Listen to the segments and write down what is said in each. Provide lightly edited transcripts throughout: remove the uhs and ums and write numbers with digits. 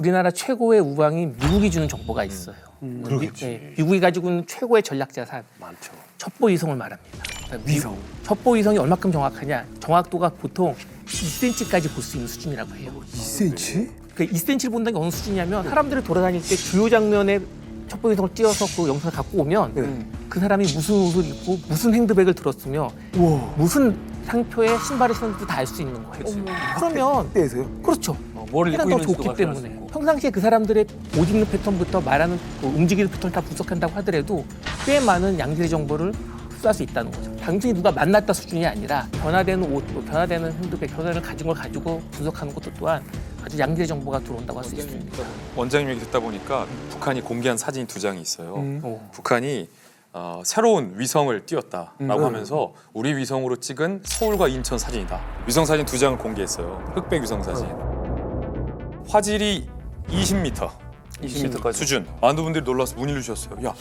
우리나라 최고의 우방인 미국이 주는 정보가 있어요. 그렇겠지. 미국이 가지고 있는 최고의 전략 자산 많죠. 첩보 위성을 말합니다. 그러니까 위성. 첩보 위성이 얼마큼 정확하냐? 정확도가 보통 2cm까지 볼 수 있는 수준이라고 해요. 2cm? 그 2cm를 본다는 게 어느 수준이냐면 사람들이 돌아다닐 때 주요 장면에 첩보 위성을 띄워서 그 영상을 갖고 오면 그 사람이 무슨 옷을 입고 무슨 핸드백을 들었으며 우와. 무슨 상표에 신발을 신었는지도 다 알 수 있는 거예요. 그러면 때에서요? 그렇죠. 뭘 해가 입고 더 있는지도 좋기 확인할 수 때문에 있고. 평상시에 그 사람들의 옷 입는 패턴부터 말하는 그 움직이는 패턴을 다 분석한다고 하더라도 꽤 많은 양질의 정보를 흡수할 수 있다는 거죠. 단순히 누가 만났다 수준이 아니라 변화되는 옷, 또 변화되는 핸드백, 변화를 가진 걸 가지고 분석하는 것도 또한 아주 양질의 정보가 들어온다고 할 수 있습니다. 원장님 얘기 듣다 보니까 북한이 공개한 사진이 2장이 있어요. 오. 북한이 새로운 위성을 띄웠다라고 하면서 우리 위성으로 찍은 서울과 인천 사진이다. 위성 사진 2장을 공개했어요. 흑백 위성 사진. 화질이 20m. 20m까지. 수준. 많은 분들이 놀라서 문의를 주셨어요. 야,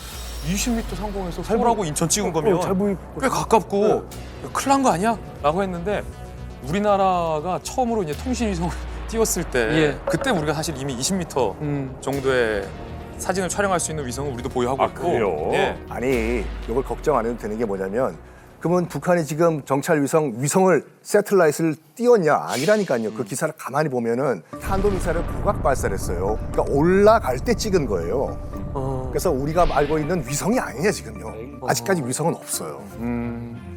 20m 상공에서 서울하고 인천 찍은 거면 잘 보이. 꽤 가깝고 야, 큰일 난 거 아니야? 라고 했는데 우리나라가 처음으로 이제 통신 위성을 띄웠을 때 예. 그때 우리가 사실 이미 20m 정도의 사진을 촬영할 수 있는 위성을 우리도 보유하고 있고 그래요? 예. 아니 이걸 걱정 안 해도 되는 게 뭐냐면 그러면 북한이 지금 정찰 위성을 새틀라이트를 띄웠냐 아니라니까요. 그 기사를 가만히 보면은 탄도미사일을 고각 발사했어요. 그러니까 올라갈 때 찍은 거예요. 그래서 우리가 알고 있는 위성이 아니냐 지금요. 아직까지 위성은 없어요.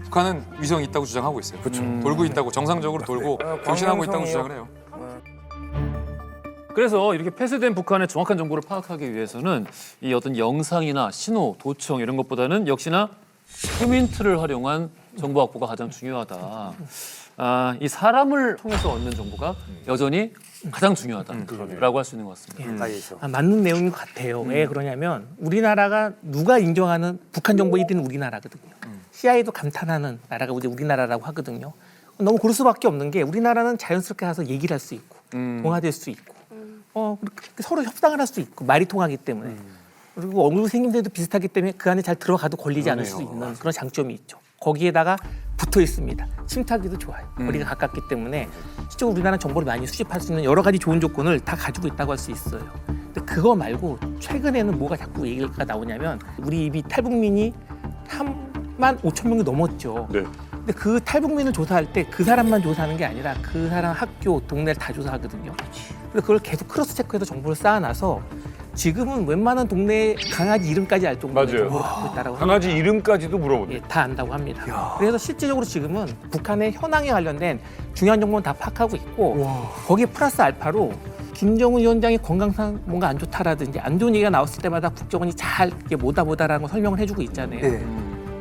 북한은 위성이 있다고 주장하고 있어요. 그렇죠. 돌고 있다고 정상적으로 돌고 교신하고 있다고 주장을 해요. 그래서 이렇게 폐쇄된 북한의 정확한 정보를 파악하기 위해서는 이 어떤 영상이나 신호, 도청 이런 것보다는 역시나 휴민트를 활용한 정보 확보가 가장 중요하다. 이 사람을 통해서 얻는 정보가 여전히 가장 중요하다라고 할 수 있는 것 같습니다. 맞는 내용인 것 같아요. 왜 그러냐면 우리나라가 누가 인정하는 북한 정보 1위는 우리나라거든요. CIA도 감탄하는 나라가 이제 우리나라라고 하거든요. 너무 그럴 수밖에 없는 게 우리나라는 자연스럽게 가서 얘기를 할 수 있고 동화될 수 있고 서로 협상을 할 수 있고 말이 통하기 때문에 그리고 얼굴 생김새도 비슷하기 때문에 그 안에 잘 들어가도 걸리지 않을 수 있는 그런 장점이 있죠. 거기에다가 붙어 있습니다. 침투하기도 좋아요. 거리가 가깝기 때문에 실제로 우리나라는 정보를 많이 수집할 수 있는 여러 가지 좋은 조건을 다 가지고 있다고 할 수 있어요. 근데 그거 말고 최근에는 뭐가 자꾸 얘기가 나오냐면 우리 이미 탈북민이 3만 5천 명이 넘었죠. 네. 근데 그 탈북민을 조사할 때 그 사람만 조사하는 게 아니라 그 사람 학교, 동네를 다 조사하거든요. 그래서 그걸 계속 크로스 체크해서 정보를 쌓아놔서 지금은 웬만한 동네 강아지 이름까지 알 정도의 맞아요. 정보를 갖고 있다라고 강아지 합니다. 이름까지도 물어보네. 예, 다 안다고 합니다. 그래서 실질적으로 지금은 북한의 현황에 관련된 중요한 정보는 다 파악하고 있고 거기에 플러스 알파로 김정은 위원장이 건강상 뭔가 안 좋다라든지 안 좋은 얘기가 나왔을 때마다 국정원이 잘 이게 뭐다라는 걸 설명을 해주고 있잖아요.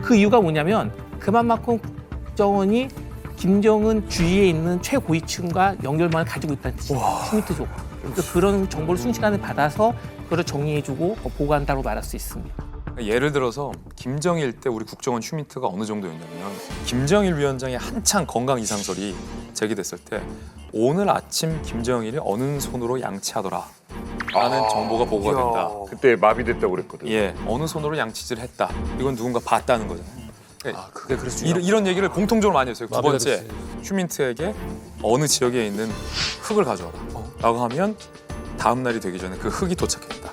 그 이유가 뭐냐면 그만큼 국정원이 김정은 주위에 있는 최고위층과 연결망을 가지고 있다는 뜻이에요. 휴민트적으로. 그래서 그런 정보를 순식간에 받아서 그걸 정리해주고 보고한다고 말할 수 있습니다. 예를 들어서 김정일 때 우리 국정원 휴민트가 어느 정도였냐면 김정일 위원장의 한창 건강 이상설이 제기됐을 때 오늘 아침 김정일이 어느 손으로 양치하더라 라는 정보가 보고가 된다. 그때 마비됐다고 그랬거든. 예, 어느 손으로 양치질을 했다. 이건 누군가 봤다는 거잖아요. 그게 이런 얘기를 공통적으로 많이 했어요. 두 번째, 휴민트에게 어느 지역에 있는 흙을 가져와라 라고 하면 다음 날이 되기 전에 그 흙이 도착했다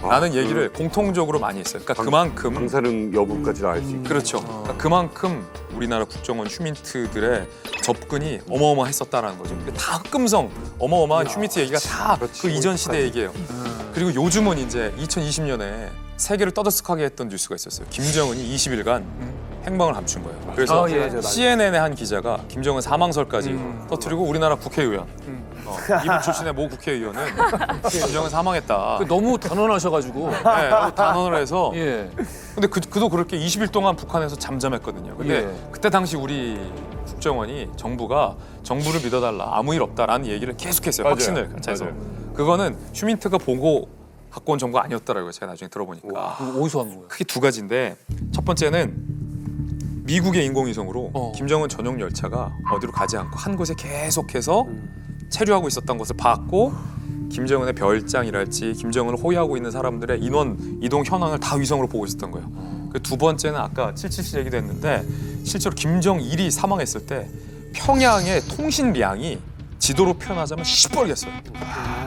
라는 얘기를 공통적으로 많이 했어요. 그러니까 그만큼 방사능 여부까지도 알 수 있고. 그렇죠. 그러니까 그만큼 우리나라 국정원 휴민트들의 접근이 어마어마했었다라는 거죠. 근데 다 흑금성 어마어마한 휴민트 얘기가 다 그 이전 시대 얘기예요. 그리고 요즘은 이제 2020년에 세계를 떠들썩하게 했던 뉴스가 있었어요. 김정은이 20일간 행방을 감춘 거예요. 그래서 CNN의 한 기자가 김정은 사망설까지 터뜨리고 우리나라 국회의원 이북 출신의 모 국회의원은 김정은 사망했다. 너무 단언하셔가지고. 네, 너무 단언을 해서 예. 근데 그도 그렇게 20일 동안 북한에서 잠잠했거든요. 근데 예. 그때 당시 우리 국정원이 정부가 정부를 믿어달라 아무 일 없다라는 얘기를 계속했어요. 맞아요. 확신을 해서 맞아요. 그거는 휴민트가 보고 갖고 온 정보가 아니었더라고요. 제가 나중에 들어보니까 그거 어디서 한 거예요? 크게 두 가지인데 첫 번째는 미국의 인공위성으로 김정은 전용 열차가 어디로 가지 않고 한 곳에 계속해서 체류하고 있었던 것을 봤고 김정은의 별장이랄지 김정은을 호위하고 있는 사람들의 인원 이동 현황을 다 위성으로 보고 있었던 거예요. 그 두 번째는 아까 777 얘기도 했는데 실제로 김정일이 사망했을 때 평양의 통신량이 지도로 표현하자면 시뻘겠어요.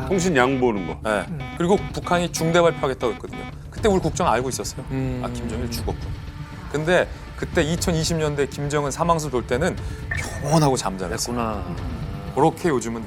통신 양보는 거. 네. 그리고 북한이 중대 발표하겠다고 했거든요. 그때 우리 국정 알고 있었어요. 아, 김정일 죽었군. 근데 그때 2020년대 김정은 사망설 돌 때는 평온하고 잠잠했어요. 됐구나. 그렇게 요즘은